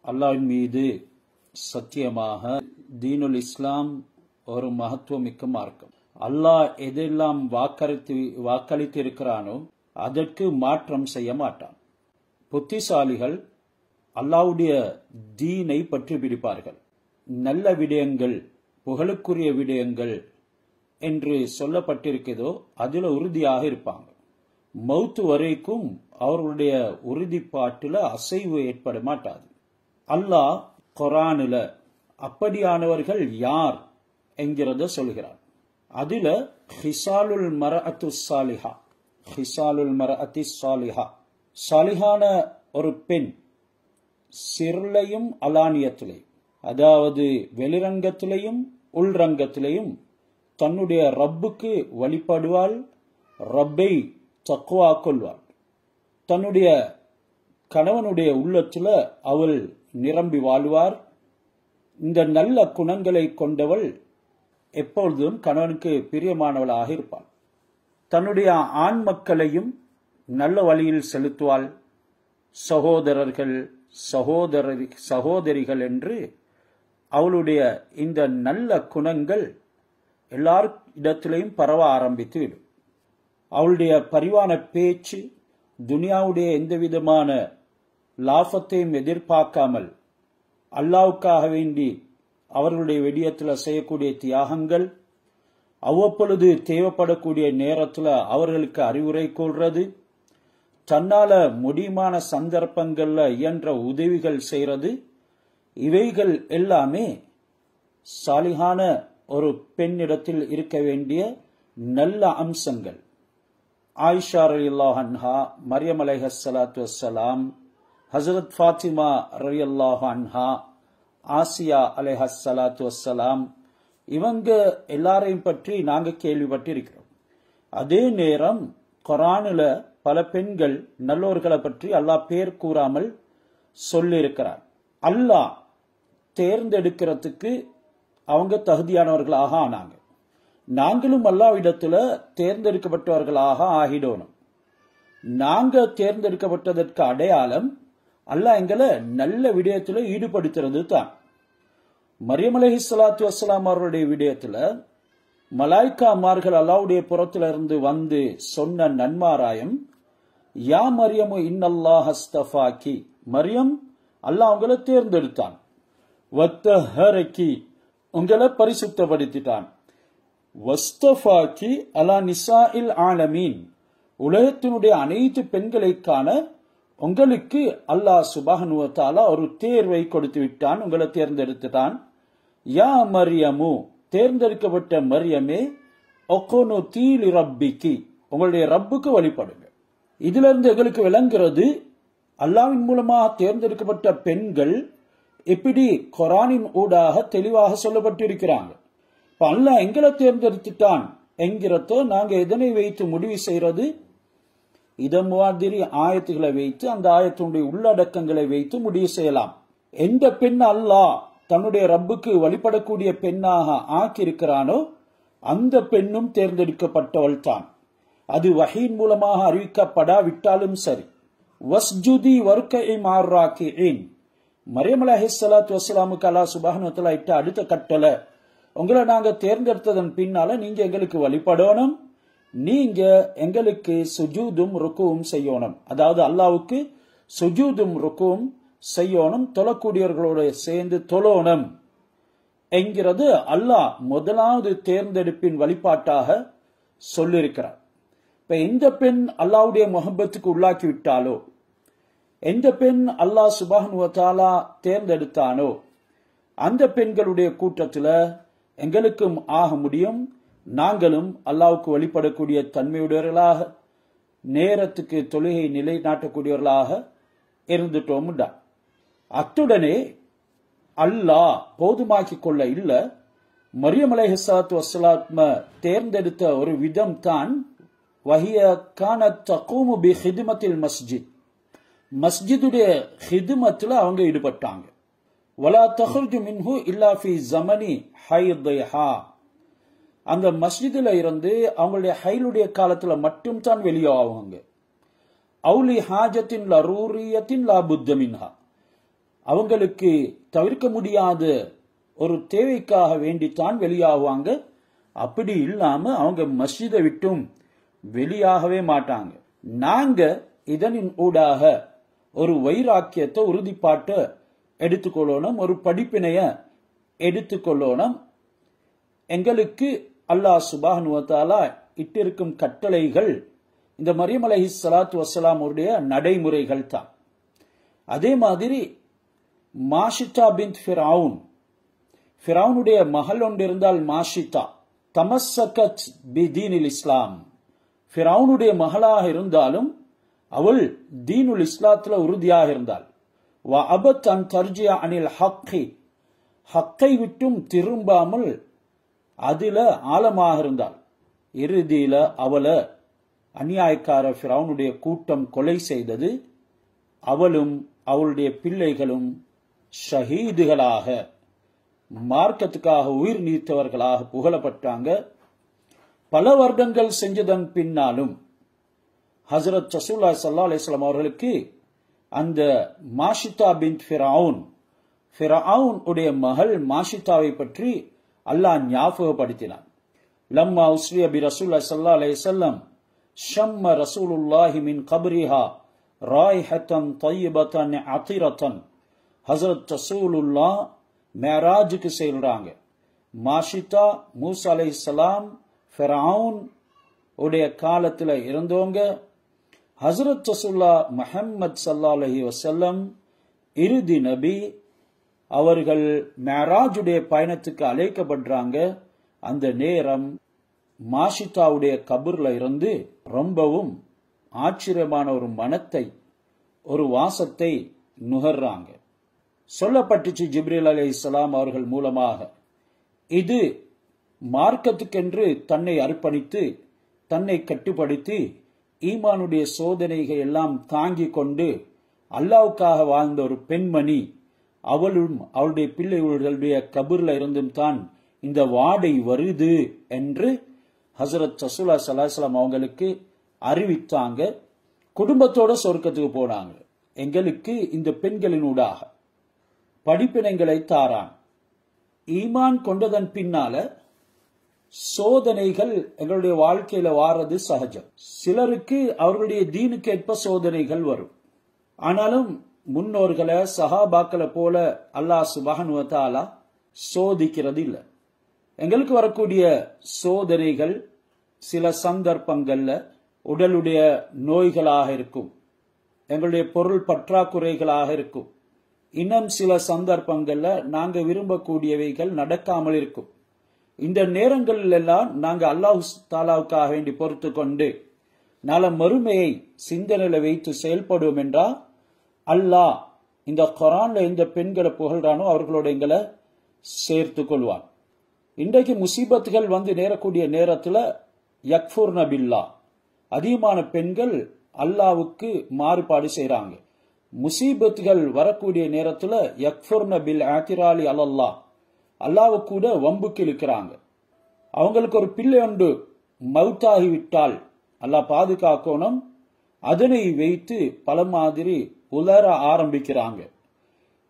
அல்லாஹ்வின் மீது சத்தியமாக தீனுல் இஸ்லாம் ஒரு மகத்துவமிக்க மார்க்கம். அல்லாஹ் எதெல்லாம் வாக்களித்து இருக்கிறானோ அதற்கு மாற்றம் செய்ய மாட்டான். புத்திசாலிகள் அல்லாஹ்வுடைய தீனை பற்றி பிடிப்பார்கள். நல்ல விடயங்கள், புகழுக்குரிய விடயங்கள் என்று சொல்லப்பட்டிருக்கிறதோ அதில் உறுதியாக இருப்பாங்க. மௌத்து வரைக்கும் அவர்களுடைய உறுதிப்பாட்டில் அசைவு ஏற்பட மாட்டாது. அல்லாஹ் குர்ஆனில் அப்படியானவர்கள் யார் என்கிறத சொல்கிறார். அதில் ஹிசாலுல் மர்அத்து சாலிஹா, ஹிசாலுல் மர்அத்தி சாலிஹா, சாலிஹான ஒரு பெண் சிறுலையும் அலானியத்திலையும், அதாவது வெளிரங்கத்திலையும் உள்ரங்கத்திலையும் தன்னுடைய ரப்புக்கு வழிபடுவாள், ரப்பை தக்வா கொள்வாள். தன்னுடைய கணவனுடைய உள்ளத்தில் அவள் நிரம்பி வாழ்வார். இந்த நல்ல குணங்களை கொண்டவள் எப்பொழுதும் கணவனுக்கு பிரியமானவளாக இருப்பாள். தன்னுடைய ஆண் மக்களையும் நல்ல வழியில் செலுத்துவாள். சகோதரர்கள், சகோதரிகள் என்று அவளுடைய இந்த நல்ல குணங்கள் எல்லார் இடத்திலையும் பரவ ஆரம்பித்து விடும். அவளுடைய பரிவான பேச்சு துனியாவுடைய எந்த விதமான லாபத்தையும் எதிர்பார்க்காமல் அல்லாஹ்வுக்காக வேண்டி அவர்களுடைய விடயத்தில் செய்யக்கூடிய தியாகங்கள், அவ்வப்பொழுது தேவைப்படக்கூடிய நேரத்தில் அவர்களுக்கு அறிவுரை கொள்றது, தன்னால முடியுமான சந்தர்ப்பங்கள்ல இயன்ற உதவிகள் செய்யறது, இவைகள் எல்லாமே சாலிஹான ஒரு பெண்ணிடத்தில் இருக்க வேண்டிய நல்ல அம்சங்கள். ஆயிஷா ரலியல்லாஹு அன்ஹா, மரியம் அலைஹிஸ்ஸலாத்து வஸ்ஸலாம், ஹஸரத் ஃபாத்திமா ரலியல்லாஹு அன்ஹா, ஆசியா அலைஹிஸ்ஸலாத்து வஸ்ஸலாம், இவங்க எல்லாரையும் பற்றி நாங்க கேள்விப்பட்டிருக்கிறோம். அதே நேரம் குர்ஆனில் பல பெண்கள் நல்லோர்களை பற்றி அல்லாஹ் பேர் கூறாமல் சொல்லியிருக்கிறார். அல்லாஹ் தேர்ந்தெடுக்கிறதுக்கு அவங்க தகுதியானவர்களாக ஆனாங்க. நாங்களும் அல்லாஹ்விடத்துல தேர்ந்தெடுக்கப்பட்டவர்களாக ஆகிடணும். நாங்க தேர்ந்தெடுக்கப்பட்டதற்கு அடையாளம் அல்லாஹ் எங்களை நல்ல விடயத்துல ஈடுபடுத்துறது தான். மரியம் அலைஹிஸ்ஸலாத்து வஸ்ஸலாம் அவர்களுடைய விடயத்துல மலாய்க்காமார்கள் அல்லாஹ்வுடைய புறத்துல இருந்து வந்து சொன்ன நன்மாராயம், யா மரியமு இன்னல்லாஹ் அஸ்தஃபாக்கி, மரியம் அல்லாஹ் உங்களை தேர்ந்தெடுத்தான், வத்தஹரகி உங்களை பரிசுத்தப்படுத்திட்டான், வஸ்தஃபாக்கி அலா நிசாஇல் ஆலமீன் உலகத்தினுடைய அனைத்து பெண்களை காண உங்களுக்கு அல்லாஹ் சுப்ஹானஹு வ தஆலா ஒரு தேர்வை கொடுத்து விட்டான், உங்களை தேர்ந்தெடுத்துட்டான். யா மரியமு தேர்ந்தெடுக்கப்பட்ட மரியமே, ஒகோனுதி லிரப்பிகி உங்களுடைய ரப்புக்கு வழிபடுங்க. இதுல இருந்து எங்களுக்கு விளங்குறது அல்லாஹ்வின் மூலமாக தேர்ந்தெடுக்கப்பட்ட பெண்கள் எப்படி குர்ஆனின் ஊடாக தெளிவாக சொல்லப்பட்டிருக்கிறாங்க. இப்ப அல்லாஹ் எங்களை தேர்ந்தெடுத்துட்டான் என்கிறத நாங்க எதனை வைத்து முடிவு செய்யறது? இத மாதிரி ஆயத்துகளை வைத்து, அந்த ஆயத்தினுடைய உள்ளடக்கங்களை வைத்து முடிவு செய்யலாம். எந்த பெண் அல்லாஹ் தன்னுடைய ரப்புக்கு வழிபடக்கூடிய பெண்ணாக ஆக்கியிருக்கிறானோ அந்த பெண்ணும் தேர்ந்தெடுக்கப்பட்டவள் தான். அது வஹீன் மூலமாக அறிவிக்கப்படாவிட்டாலும் சரி. வஸ்ஜுதி வர்கஇ மர்ராகிஇன், மரியம் அலைஹிஸ்ஸலாத்து வஸ்ஸலாமுக்கு அல்லாஹ் சுப்ஹானஹு வ தஆலா இட்ட அடுத்த கட்டளை, உங்களை நாங்க தேர்ந்தெடுத்ததன் பின்னால நீங்க எங்களுக்கு வழிபடணும், நீங்க எங்களுக்கு சுஜூதும் ருக்குவும் செய்யணும். அதாவது அல்லாஹ்வுக்கு சுஜூதும் ருக்குவும் செய்யணும், தொழக்கூடியவர்களோட சேர்ந்து தொழணும் என்கிறது அல்லாஹ் முதலாவது தேர்ந்தெடுப்பின் வழிபாட்டாக சொல்லியிருக்கிறார். இப்ப எந்த பெண் அல்லாஹ்வுடைய முஹப்பத்துக்கு உள்ளாக்கி விட்டாலோ, எந்த பெண் அல்லாஹ் சுப்ஹானஹு வ தஆலா தேர்ந்தெடுத்தானோ அந்த பெண்களுடைய கூட்டத்தில் எங்களுக்கும் ஆக முடியும். நாங்களும் அல்லாஹ்வுக்கு வழிபடக்கூடிய தன்மையுடையவர்களாக, நேரத்துக்கு தொழுகை நிலைநாட்டக்கூடியவர்களாக இருந்துட்டோம்டா. அத்துடனே அல்லாஹ் போதுமாக்கிக் கொள்ள இல்ல, மரியம் அலைஹிஸ்ஸலாத்து வஸ்ஸலாம் தேர்ந்தெடுத்த ஒரு விதம் தான் வஹிய கானத் தகூமு பி ஹித்மத்தில் மஸ்ஜித், மஸ்ஜிதுடைய ஹித்மத்தில் அவங்க ஈடுபட்டாங்க. வலா தஹ்ருஜு மின்ஹு இல்லா ஃபி ஸமனி ஹைதிஹா, அந்த மஸ்ஜிதுல இருந்து அவங்களுடைய ஹைலுடைய காலத்துல மட்டும் தான் வெளியாவாங்க. அவுலி ஹாஜத்தின் லரூரியத்தின் லா புத்த மின்ஹா, அவங்களுக்கு தவிர்க்க முடியாத ஒரு தேவைக்காக வேண்டித்தான் வெளியாகுவாங்க. அப்படி இல்லாம அவங்க மஸ்ஜிதை விட்டும் வெளியாகவே மாட்டாங்க. நாங்க இதனின் ஊடாக ஒரு வைராக்கியத்தை உறுதிப்பாட்டை எடுத்துக்கொள்ளணும், ஒரு படிப்பினைய எடுத்துக்கொள்ளணும். எங்களுக்கு அல்லாஹ் சுப்ஹானஹு வ தஆலா இட்டிருக்கும் கட்டளைகள் இந்த மரியம் அலைஹிஸ்ஸலாத்து வஸ்ஸலாம் உடைய நடைமுறைகள் தான். அதே மாதிரி மாஷிதா பின்த் ஃபிரௌனுடைய மகள் ஒன்று இருந்தால் மாஷிதா, தமஸ்ஸகத் பிதீனில் இஸ்லாம். ஃபிரௌனுடைய மகளாக இருந்தாலும் அவள் தீனுல் இஸ்லாத்துல உறுதியாக இருந்தாள். வ அபத் அன் தர்ஜியா அனில் ஹக்கி, ஹக்கை விட்டும் திரும்பாமல் அதில ஆழமாக இருந்தாள். இறுதியில அவளை அநியாயக்கார ஃபிரௌனுடைய கூட்டம் கொலை செய்தது. அவளும் அவளுடைய பிள்ளைகளும் ஷஹீதுகளாக, மார்க்கத்துக்காக உயிர் நீத்தவர்களாக புகழப்பட்டாங்க. பல வருடங்கள் செஞ்சதன் பின்னாலும் ஹஜ்ரத் ரசூலுல்லாஹி ஸல்லல்லாஹு அலைஹி வஸல்லம் அவர்களுக்கு அந்த மாஷிதா பின்த் ஃபிரௌன் உடைய மகள் மாஷிதாவை பற்றி அல்லாஹ் ஞாபகப்படுத்தினான். லம்மா உஸ்ரிய பி ரசூலுல்லாஹி ஸல்லல்லாஹு அலைஹி வஸல்லம் ஷம்ம ரசூலுல்லாஹி மின் கப்ரிஹா ராயிஹத்தன் தய்யிபத்தன் அதிரத்தன். ஹஜ்ரத் ரசூலுல்லாஹ் மேராஜுக்கு செல்றாங்க. மாஷிதா மூசா அலைஹிஸ்ஸலாம் ஃபிரௌன் உடைய காலத்துல இருந்தவங்க. ஹஜ்ரத் ரசூலுல்லாஹ் முஹம்மது ஸல்லல்லாஹு அலைஹி வஸல்லம் இறுதி நபி. அவர்கள் மேராஜுடைய பயணத்துக்கு அழைக்கப்படுறாங்க. அந்த நேரம் மாஷிதாவுடைய கபூர்ல இருந்து ரொம்பவும் ஆச்சரியமான ஒரு மனத்தை, ஒரு வாசத்தை நுகர்றாங்க. சொல்லப்பட்டுச்சு ஜிப்ரீல் அலைஹிஸ்ஸலாம் அவர்கள் மூலமாக, இது மார்க்கத்துக்கென்று தன்னை அர்ப்பணித்து தன்னை கட்டுப்படுத்தி ஈமானுடைய சோதனைகள் எல்லாம் தாங்கி கொண்டு அல்லாஹ்வுக்காக வாழ்ந்த ஒரு பெண்மணி, அவளும் அவளுடைய பிள்ளைகளுடைய கபூர்ல இருந்தும் தான் இந்த வாடை வருது என்று ஹஜ்ரத் ரசூலுல்லாஹி ஸல்லல்லாஹு அலைஹி வஸல்லம் அவங்களுக்கு அறிவித்தாங்க. குடும்பத்தோட சொர்க்கத்துக்கு போனாங்க. எங்களுக்கு இந்த பெண்களினூடாக படிப்பினைகளை தாரான். ஈமான் கொண்டதன் பின்னால சோதனைகள் எங்களுடைய வாழ்க்கையில வாரது சகஜம். சிலருக்கு அவர்களுடைய தீனுக்கு ஏற்ப சோதனைகள் வரும். ஆனாலும் முன்னோர்களை சஹாபாக்களை போல அல்லாஹ் சுப்ஹானஹு வ தஆலா சோதிக்கிறது இல்லை. எங்களுக்கு வரக்கூடிய சோதனைகள் சில சந்தர்ப்பங்கள்ல உடலுடைய நோய்களாக இருக்கும், எங்களுடைய பொருள் பற்றாக்குறைகளாக இருக்கும், இன்னும் சில சந்தர்ப்பங்கள்ல நாங்க விரும்பக்கூடியவைகள் நடக்காமல் இருக்கும். இந்த நேரங்களில் எல்லாம் நாங்க அல்லாஹ் தாலாவுக்காக வேண்டி பொறுத்து கொண்டு நாள மறுமையை சிந்தனையில வைத்து செயல்படுவோம் என்றா அல்லாஹ் இந்த குர்ஆன்ல எந்த பெண்களை புகழ்றானோ அவர்களோட எங்களை சேர்த்து கொள்வான். இன்றைக்கு முசீபத்துகள் வந்து நேரக்கூடிய நேரத்துல யக்ஃபுர்ன பில்லாஹ், அதிகமான பெண்கள் அல்லாஹ்வுக்கு மாறுபாடு செய்றாங்க. முசீபத்துகள் வரக்கூடிய நேரத்துல யக்ஃபுர்ன பில் ஆத்திராலி அலல்லாஹ், அல்லாஹ்வு கூட வம்புக்கு இழுக்கிறாங்க. அவங்களுக்கு ஒரு பிள்ளை ஒன்று மௌத்தாகிவிட்டால் அல்லாஹ் பாதுகாக்கணும், அதனை வைத்து பல மாதிரி உலர ஆரம்பிக்கிறாங்க.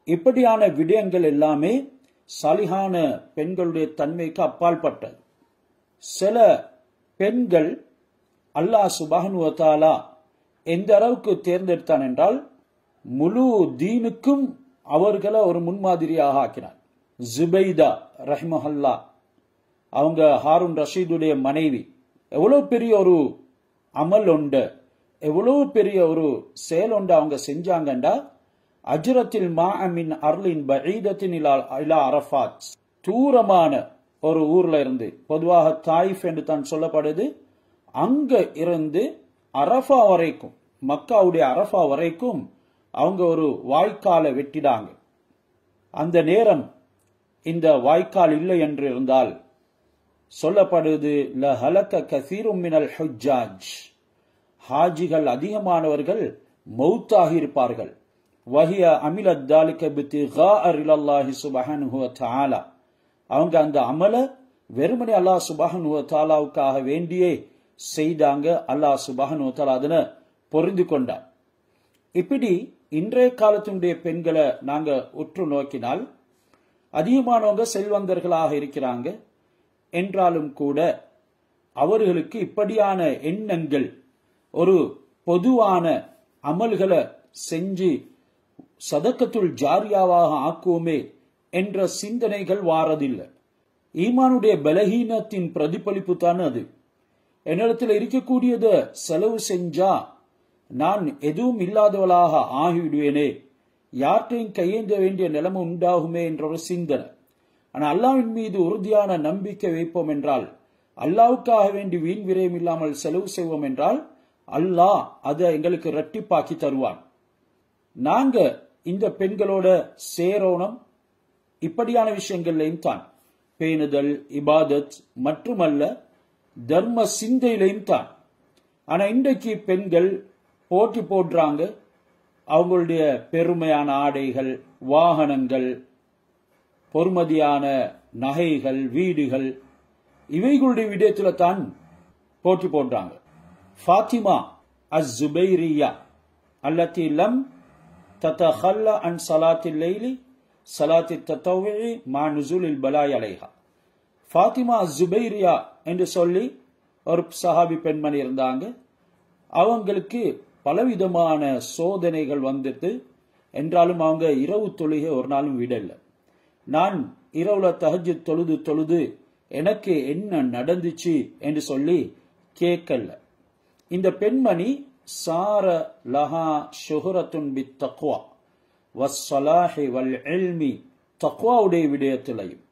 இப்படியான விடயங்கள் எல்லாமே சாலிஹான பெண்களுடைய தன்மைக்கு அப்பாற்பட்டது. சில பெண்கள் அல்லாஹ் சுப்ஹானஹு வ தஆலா எந்த அளவுக்கு தேர்ந்தெடுத்தான் என்றால் முழு தீனுக்கும் அவர்களை ஒரு முன்மாதிரியாக ஆக்கினார். ஜுபைதா ரஹ்மஹுல்லாஹ், அவங்க ஹாரூன் ரஷீதுடைய மனைவி, எவ்வளவு பெரிய ஒரு அமல் உண்டு, எவ்வளவு பெரிய ஒரு செயல் உண்டு அவங்க செஞ்சாங்கண்டா, அஜ்ரத்தில் மாஅமின் அர்லின் பஈதத்தின் இலா அரஃபாத், தூரமான ஒரு ஊர்ல இருந்து, பொதுவாக தாயிஃப் என்று தான் சொல்லப்படுது, அங்க இருந்து அரஃபா வரைக்கும், மக்காவுடைய அரஃபா வரைக்கும் அவங்க ஒரு வாய்க்காலை வெட்டிடாங்க. அந்த நேரம் இந்த வாய்க்கால் இல்லை என்று இருந்தால் சொல்லப்படுது லஹலக கஸீரும் மினல் ஹுஜ்ஜாஜ், ஹாஜிகள் அதிகமானவர்கள் மௌத்தாகி இருப்பார்கள். வஹிய அமிலத் தாலிக பித்திகாஅ இலல்லாஹி சுப்ஹானஹு வ தஆலா, அவங்க அந்த அமல வெறுமனே அல்லாஹ் சுப்ஹானஹு வ தஆலாவுக்காக வேண்டியே செய்தாங்க. அல்லாஹ் சுப்ஹானஹு வ தஆலா அதனை பொருந்து கொண்டார். இப்படி இன்றைய காலத்தினுடைய பெண்களை நாங்க உற்று நோக்கினால் அதிகமானவங்க செல்வந்தர்களாக இருக்கிறாங்க என்றாலும் கூட அவர்களுக்கு இப்படியான எண்ணங்கள், ஒரு பொதுவான அமல்களை செஞ்சு சதக்கத்துல் ஜாரியாவாக ஆக்குவோமே என்ற சிந்தனைகள் வாரதில்லை. ஈமானுடைய பலகீனத்தின் பிரதிபலிப்பு தான் அது. என்னிடத்தில் இருக்கக்கூடியத செலவு செஞ்சா நான் எதுவும் இல்லாதவளாக ஆகிவிடுவேனே, யார்கிட்டையும் கையேந்த வேண்டிய நிலைமை உண்டாகுமே என்ற ஒரு சிந்தனை. ஆனால் அல்லாஹ்வின் மீது உறுதியான நம்பிக்கை வைப்போம் என்றால், அல்லாஹ்வுக்காக வேண்டி வீண் விரயம் இல்லாமல் செலவு செய்வோம் என்றால் அல்லாஹ் அதை எங்களுக்கு இரட்டிப்பாக்கி தருவான். நாங்க இந்த பெண்களோட சேரோணம் இப்படியான விஷயங்கள்லையும் தான், பேணுதல், இபாதத் மட்டுமல்ல தர்ம சிந்தையிலையும் தான். ஆனா இன்றைக்கு பெண்கள் போட்டி போடுறாங்க. அவங்களுடைய பெருமையான ஆடைகள், வாகனங்கள், பொறுமதியான நகைகள், வீடுகள், இவைகளுடைய விடயத்துல தான் போட்டி போடுறாங்க. ஃபாத்திமா அஸ்-ஜுபைரியா அல்லதி லம் ததஹல்ல அன் ஸலாத்தில் லைலி ஸலாத்தி தத்தவ்வி மா நுஸூலில் பலாய் அலைஹா. ஃபாத்திமா அஸ்-ஜுபைரியா என்று சொல்லி ஒரு சஹாபி பெண்மணி இருந்தாங்க. அவங்களுக்கு பலவிதமான சோதனைகள் வந்துட்டு, என்றாலும் அவங்க இரவு தொழுகை ஒரு நாளும் விடல. நான் இரவுல தஹஜ்ஜுத் தொழுது எனக்கு என்ன நடந்துச்சு என்று சொல்லி கேட்கல. இந்த பெண்மணி சார லஹா ஷுஹரத்துன் பித் தக்வா வஸ்ஸலாஹி வல் இல்மி, தக்வாவுடைய விடயத்திலையும்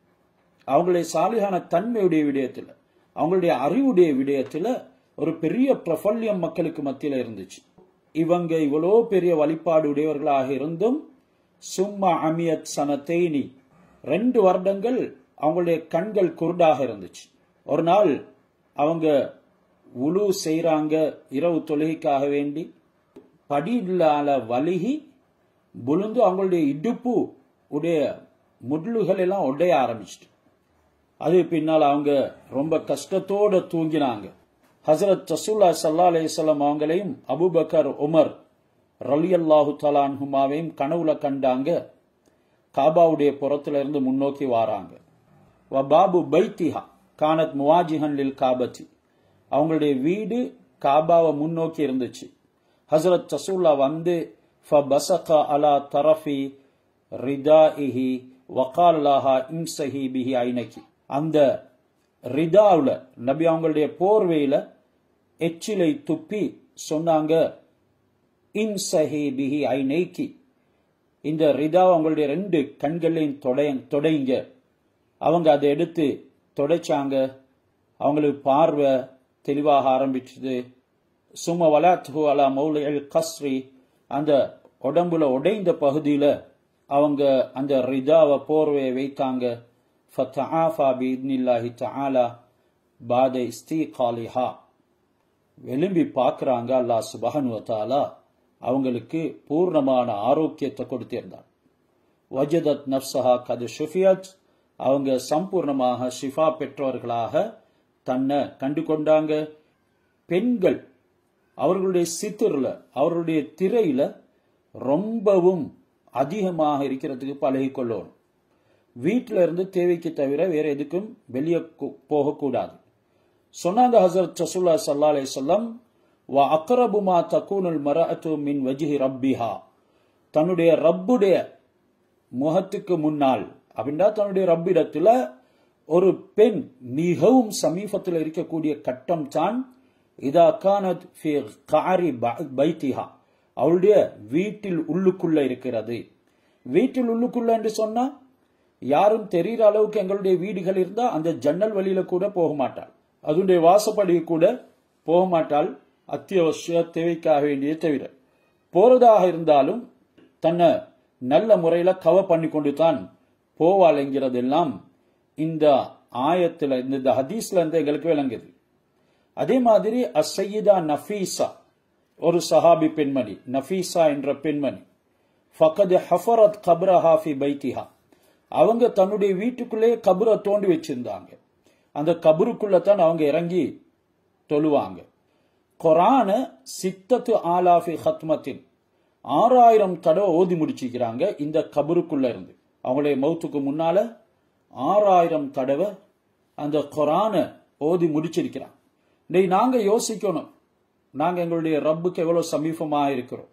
அவங்களுடைய சாலிகான தன்மையுடைய விடயத்தில், அவங்களுடைய அறிவுடைய விடயத்தில் ஒரு பெரிய பிரபல்யம் மக்களுக்கு மத்தியில் இருந்துச்சு. இவங்க இவ்வளோ பெரிய வழிபாடு உடையவர்களாக இருந்தும் சும்மா அமியத் சனத்தைனி, 2 வருடங்கள் அவங்களுடைய கண்கள் குருடாக இருந்துச்சு. ஒரு நாள் அவங்க உலு செய்யறாங்க இரவு தொழுகைக்காக வேண்டி, படியிலால வலிகி புழுந்து அவங்களுடைய இடுப்பு உடைய முள்ளுகள் எல்லாம் உடைய ஆரம்பிச்சிட்டு, அது பின்னால் அவங்க ரொம்ப கஷ்டத்தோட தூங்கினாங்க. ஹசரத் ரசூலுல்லாஹி ஸல்லல்லாஹு அலைஹி வஸல்லம் அவங்களையும் அபூபக்கர், உமர் ரலியல்லாஹு தஆலா அன்ஹுமாவையும் கனவுல கண்டாங்க. காபாவுடைய புறத்துல இருந்து முன்னோக்கி வாராங்க. வபாபு பைத்திஹா கானத் முவாஜிஹன் லில் காபத்தி, அவங்களுடைய வீடு காபாவை முன்னோக்கி இருந்துச்சு. ஹசரத் ரசூலுல்லாஹ் வந்து ஃபபஸக அலா தரஃபி ரிதாஇஹி வகால லஹா இம்ஸஹி பிஹி ஐனகி, அந்த ரிதாவுல நபி அவங்களுடைய போர்வையில எச்சிலை துப்பி சொன்னாங்க, இம்ஸஹி பிஹி ஐனைகி, இந்த ரிதா அவங்களுடைய 2 கண்களையும் தொடைங்க. அவங்க அதை எடுத்து தொடைச்சாங்க. அவங்களுக்கு பார்வை தெளிவாக ஆரம்பிச்சது. சும வலாத்து அலா மௌலில் கஸ்ரி, அந்த உடம்புல உடைந்த பகுதியில அவங்க அந்த ரிதாவை போர்வையை வைத்தாங்க. ஃபதஆஃபா பிஇذنில்லாஹி தஆலா பாத இஸ்திகாலிஹா, விரும்பி பார்க்கறாங்க. அல்லாஹ் சுப்ஹானஹு வ தஆலா அவங்களுக்கு பூர்ணமான ஆரோக்கியத்தை கொடுத்திருந்தார். வஜதத் நஃப்ஸஹா கத் ஷுஃபியத், அவங்க சம்பூர்ணமாக ஷிஃபா பெற்றவர்களாக தன்னை கண்டு கொண்டாங்க. பெண்கள் அவர்களுடைய சித்திரல, அவர்களுடைய திரையில ரொம்பவும் அதிகமாக இருக்கிறதுக்கு பழகிக்கொள்ளணும். வீட்டில இருந்து தேவைக்கு தவிர வேற எதுக்கும் வெளியே போகக்கூடாது. சொன்னாங்க ஹஸரத் ரசூலுல்லாஹி ஸல்லல்லாஹு அலைஹி வஸல்லம், வ அக்ரபு மா தகூனுல் மர்அத்து மின் வஜ்ஹி ரப்பிஹா, தன்னுடைய ரப்புடைய முகத்துக்கு முன்னால் அப்படின்னா தன்னுடைய ரப்பிடத்துல ஒரு பெண் மிகவும் சமீபத்தில் இருக்கக்கூடிய கட்டம் தான் இதா கானத் ஃபி கஅரி பைத்திஹா, அவளுடைய வீட்டில் உள்ளுக்குள்ள இருக்கிறது. வீட்டில் உள்ளுக்குள்ள என்று சொன்னா யாரும் தெரிகிற அளவுக்கு எங்களுடைய வீடுகள் இருந்தா அந்த ஜன்னல் வழியில கூட போக மாட்டாள், அதனுடைய வாசப்படி கூட போக மாட்டாள். அத்தியாவசிய தேவைக்காக வேண்டிய தவிர போறதாக இருந்தாலும் தன்னை நல்ல முறையில கவர் பண்ணி கொண்டு தான் போவாள் என்கிறதெல்லாம் இந்த ஆயத்துல, இந்த ஹதீஸ்ல இருந்து எங்களுக்கு விளங்குது. அதே மாதிரி அஸ்ஸய்யிதா நஃபீஸா, ஒரு சஹாபி பெண்மணி, நஃபீஸா என்ற பெண்மணி, ஃபகத் ஹஃபரத் கப்ரஹா ஃபி பைத்திஹா, அவங்க தன்னுடைய வீட்டுக்குள்ளே கபரை தோண்டி வச்சிருந்தாங்க. அந்த கபருக்குள்ள தான் அவங்க இறங்கி தொழுவாங்க. குர்ஆன சித்தத்து ஆலாஃபி ஹத்மத்தின், 6000 தடவை ஓதி முடிச்சிருக்கிறாங்க இந்த கபருக்குள்ள இருந்து. அவங்களுடைய மௌத்துக்கு முன்னால 6000 தடவை அந்த குரான ஓதி முடிச்சிருக்கிறாங்க. இன்னைக்கு நாங்க யோசிக்கணும், நாங்க எங்களுடைய ரப்புக்கு எவ்வளவு சமீபமா இருக்கிறோம்,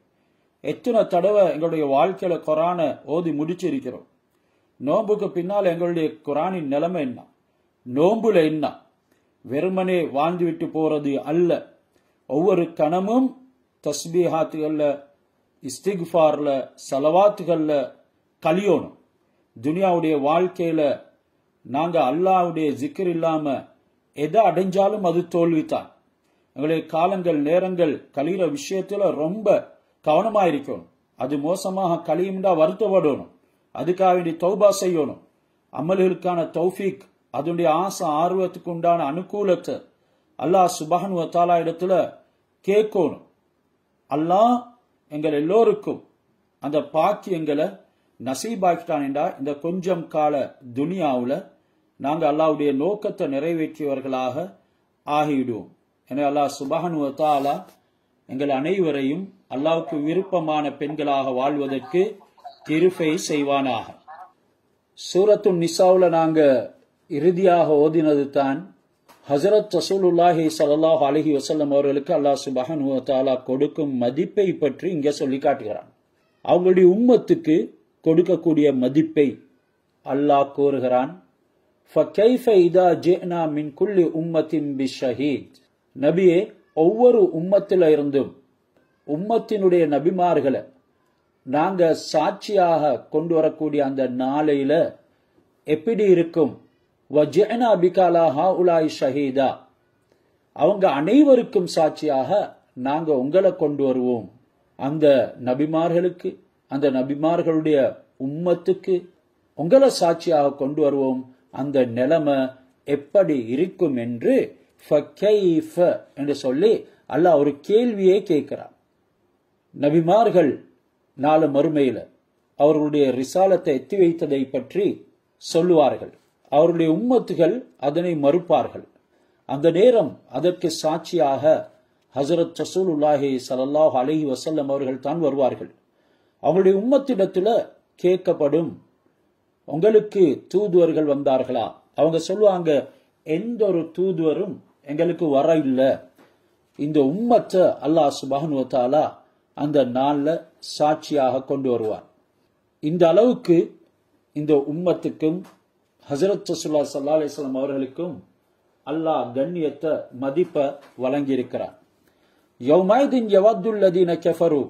எத்தனை தடவை எங்களுடைய வாழ்க்கையில குரான ஓதி முடிச்சிருக்கிறோம். நோம்புக்கு பின்னால் எங்களுடைய குரானின் நிலைமை என்ன, நோம்புல என்ன, வெறுமனே வாழ்ந்து விட்டு போறது அல்ல. ஒவ்வொரு கணமும் தஸ்பீஹாத்துகள்ல, இஸ்திக்ஃபார்ல, சலவாத்துகள்ல கலியோணும். துனியாவுடைய வாழ்க்கையில நாங்க அல்லாஹ்வுடைய ஜிக்ர் இல்லாம எதை அடைஞ்சாலும் அது தோல்வித்தான். எங்களுடைய காலங்கள் நேரங்கள் கழிகிற விஷயத்துல ரொம்ப கவனமா இருக்கணும். அது மோசமாக கழியும்டா வருத்தப்படணும், அதுக்காக வேண்டி தௌபா செய்யணும். அமல்களுக்கான தௌஃபீக், அதனுடைய ஆசை ஆர்வத்துக்கு உண்டான அனுகூலத்தை அல்லாஹ் சுப்ஹானஹு வ தஆலா இடத்துல கேட்கணும். அல்லாஹ் எங்கள் எல்லோருக்கும் அந்த பாக்கியங்களை நசீபாக்கிட்டான் என்றா இந்த கொஞ்சம் கால துனியாவுல நாங்க அல்லாஹ்வுடைய நோக்கத்தை நிறைவேற்றியவர்களாக ஆகிவிடுவோம். எனவே அல்லாஹ் சுப்ஹானஹு வ தஆலா எங்கள் அனைவரையும் அல்லாஹ்வுக்கு விருப்பமான பெண்களாக வாழ்வதற்கு கிருபை செய்வானாக. சூரத்து நிசாவுல நாங்க இறுதியாக ஓதினது தான் ஹஜரத் ரசூலுல்லாஹி ஸல்லல்லாஹு அலைஹி வஸல்லம் அவர்களுக்கு அல்லாஹ் சுப்ஹானஹு வ தஆலா கொடுக்கும் மதிப்பை பற்றி இங்க சொல்லி காட்டுகிறான். அவங்களுடைய உம்மத்துக்கு கொடுக்கக்கூடிய மதிப்பை அல்லாஹ் கூறுகிறான். فَكَيْفَ إِذَا جِئْنَا مِنْ كُلِّ أُمَّةٍ بِشَهِيدٍ. நபியே, ஒவ்வொரு உம்மத்தில இருந்தும் உம்மத்தினுடைய நபிமார்களை நாங்க சாட்சியாக கொண்டு வரக்கூடிய அந்த நாளையில எப்படி இருக்கும்? وَجِئْنَا بِكَ عَلَى هَؤُلَاءِ شَهِيدًا. அவங்க அனைவருக்கும் சாட்சியாக நாங்க உங்களை கொண்டு வருவோம். அந்த நபிமார்களுக்கு, அந்த நபிமார்களுடைய உம்மத்துக்கு உங்களை சாட்சியாக கொண்டு வருவோம். அந்த நிலைமை எப்படி இருக்கும் என்று ஃபகைஃப என்று சொல்லி அல்லாஹ் ஒரு கேள்வியே கேட்கிறார். நபிமார்கள் நாளை மறுமையில அவர்களுடைய ரிசாலத்தை எத்தி வைத்ததை பற்றி சொல்லுவார்கள். அவருடைய உம்மத்துகள் அதனை மறுப்பார்கள். அந்த நேரம் அதற்கு சாட்சியாக ஹஜரத் ரசூலுல்லாஹி ஸல்லல்லாஹு அலைஹி வஸல்லம் அவர்கள் தான் வருவார்கள். அவங்களுடைய உம்மத்திடத்துல கேட்கப்படும், உங்களுக்கு தூதுவர்கள் வந்தார்களா? அவங்க சொல்லுவாங்க, எந்த ஒரு தூதுவரும் எங்களுக்கு வர இல்லை. இந்த உம்மத்தை அல்லாஹ் சுப்ஹானஹு வ தஆலா அந்த நாள்ல சாட்சியாக கொண்டு வருவார். இந்த அளவுக்கு இந்த உம்மத்துக்கும் ஹஜரத் ரசூலுல்லாஹி ஸல்லல்லாஹு அலைஹி வஸல்லம் அவர்களுக்கும் அல்லாஹ் கண்ணியத்தை மதிப்பை வழங்கியிருக்கிறார். யௌமைதின் யவத்துல் லதீன கஃபரு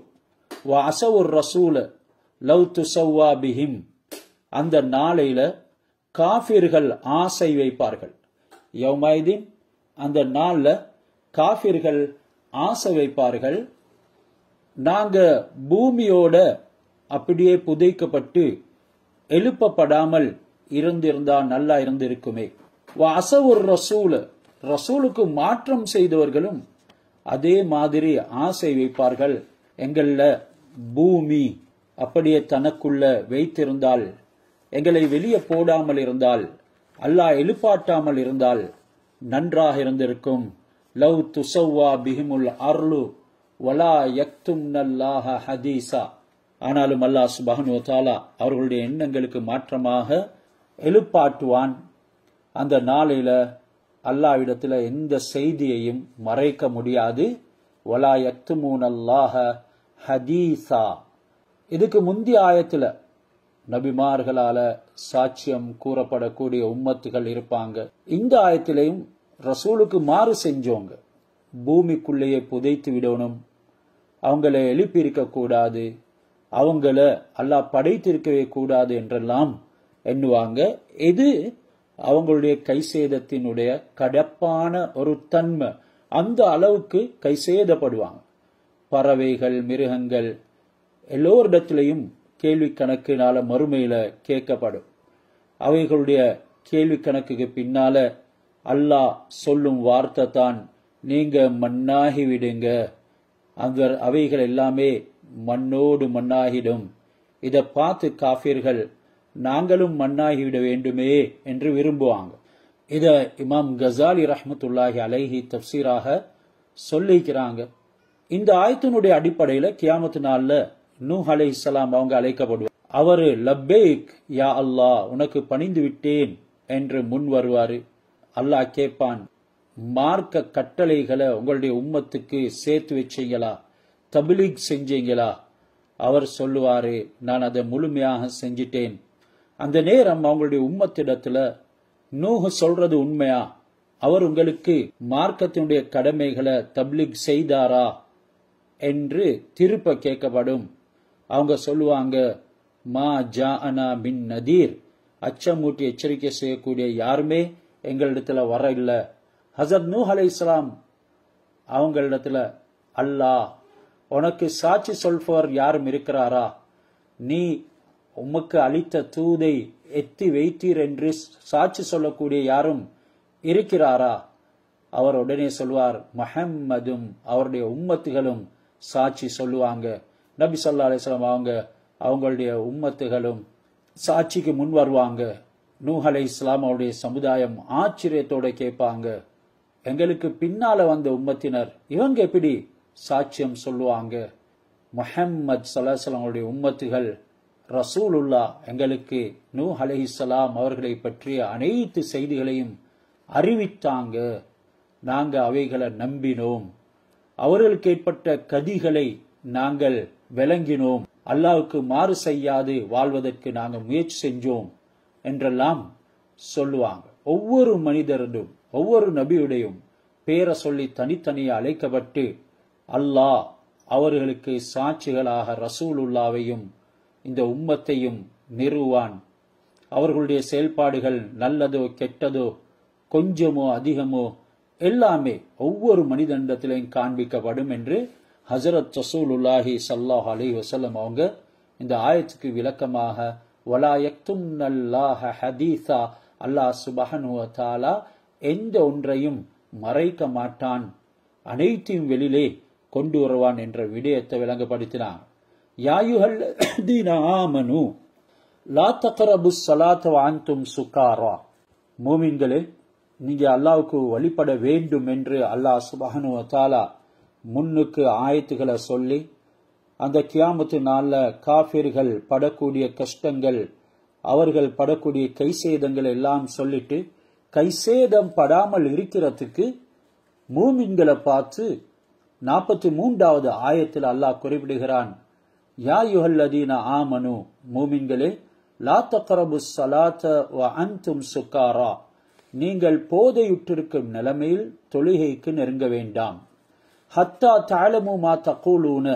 வ அஸவுர் ரசூல லவ் துஸவ்வா பிஹிம். அந்த நாளையில காஃபிர்கள் ஆசை வைப்பார்கள். யௌமைதின், அந்த நாள்ல காஃபிர்கள் ஆசை வைப்பார்கள், நாங்க பூமியோட அப்படியே புதைக்கப்பட்டு எழுப்பப்படாமல் இருந்திருந்தா நல்லா இருந்திருக்குமே. அசவுர் ரசூல், ரசூலுக்கு மாற்றம் செய்தவர்களும் அதே மாதிரி ஆசை வைப்பார்கள், எங்கள பூமி அப்படியே தனக்குள்ள வைத்திருந்தால், எங்களை வெளியே போடாமல் இருந்தால், அல்லாஹ் எழுப்பாட்டாமல் இருந்தால் நன்றாக இருந்திருக்கும். லவ் துஸவ்வா பிஹிமுல் அர்லு வலா யக்தும்னல்லாஹ ஹதீஸா. ஆனாலும் அல்லாஹ் சுப்ஹானஹு வ தஆலா அவர்களுடைய எண்ணங்களுக்கு மாற்றமாக எழுப்பாட்டுவான். அந்த நாளையில அல்லாஹ்விடத்துல எந்த செய்தியையும் மறைக்க முடியாது. வலா யக்துமூனல்லாஹ ஹதீஸா. இதுக்கு முந்தைய ஆயத்துல நபிமார்களால சாட்சியம் கூறப்படக்கூடிய உம்மத்துகள் இருப்பாங்க. இந்த ஆயத்திலையும் ரசூலுக்கு மாறு செஞ்சவங்க பூமிக்குள்ளேயே புதைத்து விடணும், அவங்கள எழுப்பியிருக்க கூடாது, அவங்கள அல்லாஹ் படைத்திருக்கவே கூடாது என்றெல்லாம் எண்ணுவாங்க. இது அவங்களுடைய கைசேதத்தினுடைய கடப்பான ஒரு தன்மை. அந்த அளவுக்கு கைசேதப்படுவாங்க. பறவைகள், மிருகங்கள் எல்லோரிடத்திலையும் கேள்வி கணக்குனால மறுமையில கேட்கப்படும். அவைகளுடைய கேள்வி கணக்குக்கு பின்னால அல்லாஹ் சொல்லும் வார்த்தை தான், நீங்க மண்ணாகி விடுங்க, அவைகள் எல்லாமே மண்ணோடு மண்ணாகிடும். இதை பார்த்து காஃபிர்கள் நாங்களும் மண்ணாகிவிட வேண்டுமே என்று விரும்புவாங்க. இத இமாம் கசாலி ரஹ்மத்துல்லாஹி அலைஹி தப்சீராக சொல்லிக்கிறாங்க. இந்த ஆயத்தினுடைய அடிப்படையில கியாமத்து நாள்ல நூஹ் அலைஹிஸ்ஸலாம் அவங்க அழைக்கப்படுவார். அவரு லப்பேக் யா அல்லாஹ், உனக்கு பணிந்து விட்டேன் என்று முன் வருவாரு. அல்லாஹ் கேட்பான், மார்க்க கட்டளைகளை உங்களுடைய உம்மத்துக்கு சேர்த்து வச்சீங்களா, தப்லீக் செஞ்சீங்களா? அவர் சொல்லுவாரு, நான் அதை முழுமையாக செஞ்சிட்டேன். அந்த நேரம் அவங்களுடைய உம்மத்திடத்துல, நூஹ் சொல்றது உண்மையா, அவர் உங்களுக்கு மார்க்கத்தினுடைய கடமைகளை தப்லீக் செய்தாரா என்று திருப்ப கேட்கப்படும். அவங்க சொல்லுவாங்க, மா ஜாஅனா பின் நதீர், அச்சமூட்டி எச்சரிக்கை செய்யக்கூடிய யாருமே எங்களிடத்துல வர இல்லை. ஹஸரத் நூஹ் அலைஹிஸ்ஸலாம் அவங்களிடத்துல, அல்லாஹ் உனக்கு சாட்சி சொல்பவர் யாரும் இருக்கிறாரா, நீ உமக்கு அளித்த தூதை எத்தி வைத்தீர் என்று சாட்சி சொல்லக்கூடிய யாரும் இருக்கிறாரா? அவர் உடனே சொல்வார், முஹம்மதும் அவருடைய உம்மத்துகளும் சாட்சி சொல்லுவாங்க. நபி ஸல்லல்லாஹு அலைஹி வஸல்லம் அவங்களுடைய உம்மத்துகளும் சாட்சிக்கு முன் வருவாங்க. நூஹ் அலைஹிஸ்ஸலாம் அவருடைய சமுதாயம் ஆச்சரியத்தோட கேட்பாங்க, எங்களுக்கு பின்னால வந்த உம்மத்தினர் இவங்க எப்படி சாட்சியம் சொல்லுவாங்க? முஹம்மது ஸல்லல்லாஹு அலைஹி வஸல்லம் அவருடைய உம்மத்துகள், ரசூலுல்லாஹ் எங்களுக்கு நூஹ் அலைஹிஸ்ஸலாம் அவர்களை பற்றிய அனைத்து செய்திகளையும் அறிவித்தாங்க, நாங்க அவைகளை நம்பினோம், அவர்களுக்கு ஏற்பட்ட கதிகளை நாங்கள் விளங்கினோம், அல்லாஹ்வுக்கு மாறு செய்யாது வாழ்வதற்கு நாங்கள் முயற்சி செஞ்சோம் என்றெல்லாம் சொல்லுவாங்க. ஒவ்வொரு மனிதரும் ஒவ்வொரு நபியுடையும் பேரை சொல்லி தனித்தனியே அழைக்கப்பட்டு அல்லாஹ் அவர்களுக்கு சாட்சிகளாக ரசூலுல்லாவையும் இந்த உம்மத்தையும் நிறுவான். அவர்களுடைய செயல்பாடுகள் நல்லதோ கெட்டதோ, கொஞ்சமோ அதிகமோ, எல்லாமே ஒவ்வொரு மனிதனிடத்திலையும் காண்பிக்கப்படும் என்று ஹஸரத் ரசூலுல்லாஹி ஸல்லல்லாஹு அலைஹி வஸல்லம் அவங்க இந்த ஆயத்துக்கு விளக்கமாக, வலா யக்தும்னல்லாஹ ஹதீஸா, அல்லாஹ் சுப்ஹானஹு வ தஆலா எந்த ஒன்றையும் மறைக்க மாட்டான், அனைத்தையும் வெளியிலே கொண்டு வருவான் என்ற விடயத்தை விளங்கப்படுத்தினார். யா அய்யுஹல்லதீன ஆமனு லா தக்ரபுஸ் ஸலாத வ அன்தும் சுகாரா, மூமின்களே நீங்க அல்லாஹ்வுக்கு வழிபட வேண்டும் என்று அல்லாஹ் சுப்ஹானஹு வ தஆலா முன்னுக்கு ஆயத்துகளை சொல்லி, அந்த கியாமத்து நாள்ல காஃபிர்கள் படக்கூடிய கஷ்டங்கள், அவர்கள் படக்கூடிய கைசேதங்கள் எல்லாம் சொல்லிட்டு, கைசேதம் படாமல் இருக்கிறதுக்கு மூமின்களை பார்த்து 43வது ஆயத்தில் அல்லாஹ் குறிப்பிடுகிறான், யா அய்யுஹல்லதீன ஆமனு, மூமின்களே, லா தக்ரபுஸ் ஸலாத வ அன்தும் சுகாரா, நீங்கள் போதையுற்றிருக்கும் நிலைமையில் தொழுகைக்கு நெருங்க வேண்டாம். ஹத்தா தஅலமு மா தகூலூன,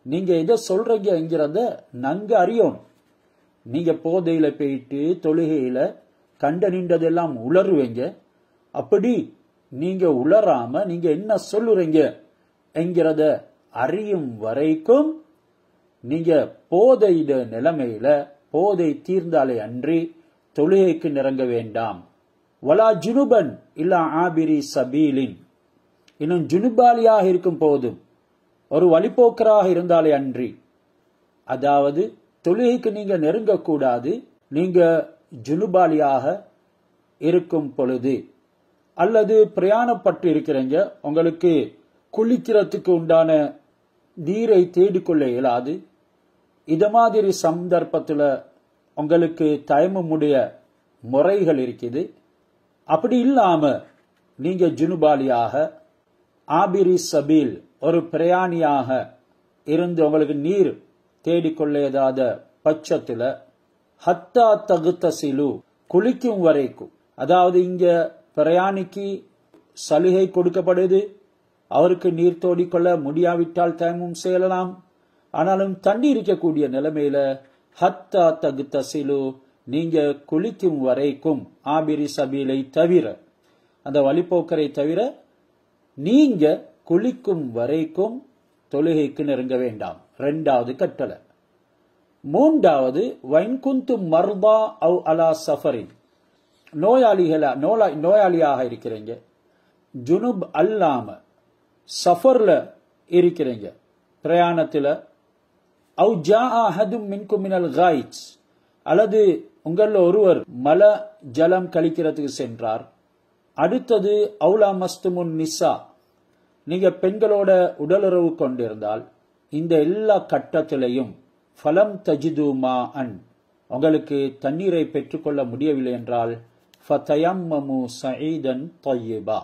நீங்க எதை சொல்றீங்கிறத நன்கு அறியணும். நீங்க போதையில போயிட்டு தொழுகையில கண்ட நின்றதெல்லாம் உளறுவீங்க, அப்படி நீங்க உளராம நீங்க என்ன சொல்லுறீங்க என்கிறத அறியும் வரைக்கும் நீங்க போதையிட நிலைமையில, போதை தீர்ந்தாலே அன்றி தொழுகைக்கு நெருங்க வேண்டாம். வலா ஜுனுபன் இல்லா ஆபிரி சபீலின், இன்னும் ஜுனுபாலியாக இருக்கும் போதும், ஒரு வழிபோக்கராக இருந்தாலே அன்றி, அதாவது தொழுகைக்கு நீங்க நெருங்கக்கூடாது, நீங்க ஜுனுபாலியாக இருக்கும் பொழுது, அல்லது பிரயாணப்பட்டு இருக்கிறீங்க, உங்களுக்கு குளிக்கிறதுக்கு உண்டான நீரை தேடிக்கொள்ள இயலாது, இத மாதிரி சந்தர்ப்பத்துல உங்களுக்கு தயமுடைய முறைகள் இருக்குது. அப்படி இல்லாம நீங்க ஜுனுபாலியாக, ஆபிரி சபீல், ஒரு பிரயாணியாக இருந்து உங்களுக்கு நீர் தேடிக்கொள்ளாத பட்சத்துல, ஹத்தா தகுத்தசிலு, குளிக்கும் வரைக்கும், அதாவது இங்க பிரயாணிக்கு சலுகை கொடுக்கப்படுது, அவருக்கு நீர் தோடிக்கொள்ள முடியாவிட்டால் தயமும் செய்யலாம். ஆனாலும் தண்ணி இருக்கக்கூடிய நிலைமையில ஹத்தா தகுத்தசிலு, நீங்க குளிக்கும் வரைக்கும், ஆபிரி சபீலை தவிர, அந்த வழிபோக்கரை தவிர நீங்க குளிக்கும் வரைக்கும் தொழுகைக்கு நெருங்க வேண்டாம். 2வது கட்டளை. 3வது, வைன்குந்து மர்தா அவ் அலா சஃபரின், நோயாளியாக இருக்கிறீங்க, ஜுனுப் அல்லாம சஃபர்ல இருக்கிறீங்க, பிரயாணத்துல, அவ் ஜா அஹதும் மின்கும் மினல் காயித், அல்லது உங்கள ஒருவர் மல ஜலம் கழிக்கிறதுக்கு சென்றார். அடுத்தது, அவுலா மஸ்துமுன் நிசா, நீங்க பெண்களோட உடலுறவு கொண்டிருந்தால். இந்த எல்லா கட்டத்திலையும் ஃபலம் தஜிது மா அன் உங்களுக்கு தண்ணீரை பெற்றுக்கொள்ள முடியவில்லை என்றால் ஃபதயம்மமு சஈதன் தய்யிபா,